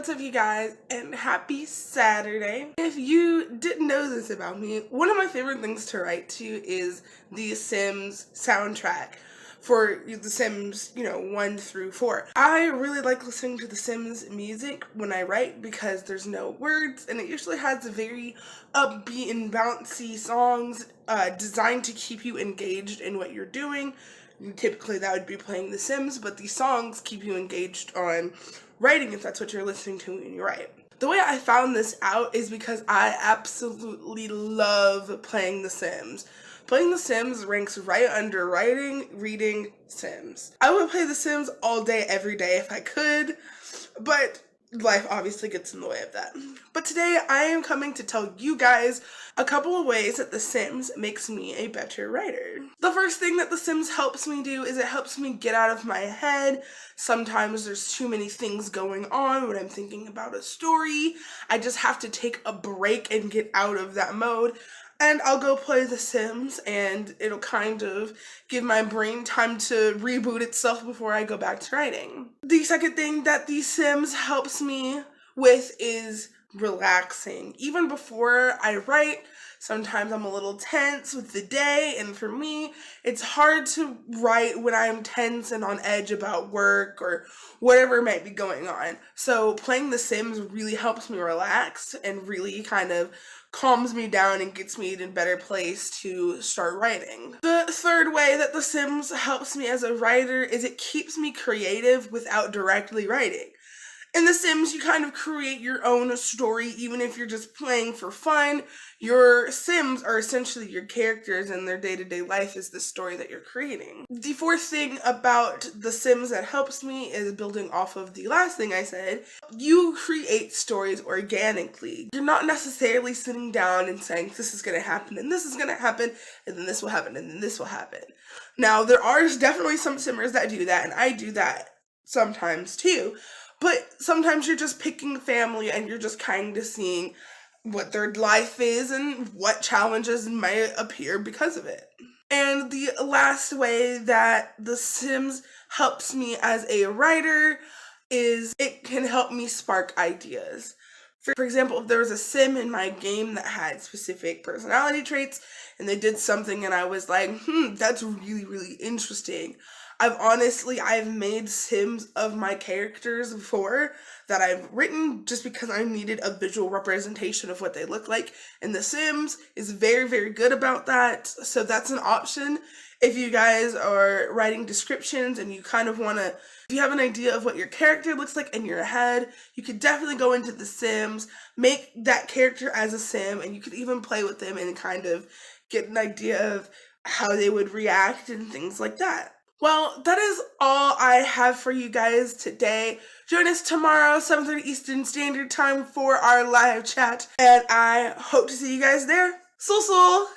what's up you guys, and happy Saturday. If you didn't know this about me, one of my favorite things to write to is the Sims soundtrack for The Sims, 1 through 4. I really like listening to The Sims music when I write because there's no words and it usually has very upbeat and bouncy songs designed to keep you engaged in what you're doing. Typically that would be playing The Sims, but these songs keep you engaged on writing if that's what you're listening to when you write. The way I found this out is because I absolutely love playing The Sims. Playing The Sims ranks right under writing, reading, Sims. I would play The Sims all day, every day if I could, but life obviously gets in the way of that. But today I am coming to tell you guys a couple of ways that The Sims makes me a better writer. The first thing that The Sims helps me do is it helps me get out of my head. Sometimes there's too many things going on when I'm thinking about a story. I just have to take a break and get out of that mode. And I'll go play The Sims and it'll kind of give my brain time to reboot itself before I go back to writing. The second thing that The Sims helps me with is relaxing. Even before I write, sometimes I'm a little tense with the day, and for me, it's hard to write when I'm tense and on edge about work or whatever might be going on. So playing The Sims really helps me relax and really kind of calms me down and gets me in a better place to start writing. The third way that The Sims helps me as a writer is it keeps me creative without directly writing. In The Sims, you kind of create your own story, even if you're just playing for fun. Your Sims are essentially your characters, and their day-to-day life is the story that you're creating. The fourth thing about The Sims that helps me is building off of the last thing I said. You create stories organically. You're not necessarily sitting down and saying, this is going to happen, and this is going to happen, and then this will happen, and then this will happen. Now, there are definitely some Simmers that do that, and I do that sometimes too. But sometimes you're just picking family and you're just kind of seeing what their life is and what challenges might appear because of it. And the last way that The Sims helps me as a writer is it can help me spark ideas. For example, if there was a Sim in my game that had specific personality traits and they did something and I was like, that's really, really interesting. I've made Sims of my characters before that I've written just because I needed a visual representation of what they look like. And The Sims is very, very good about that. So that's an option. If you guys are writing descriptions and you kind of if you have an idea of what your character looks like in your head, you could definitely go into The Sims, make that character as a Sim, and you could even play with them and kind of get an idea of how they would react and things like that. Well, that is all I have for you guys today. Join us tomorrow, 7:30 Eastern Standard Time for our live chat, and I hope to see you guys there. Sul.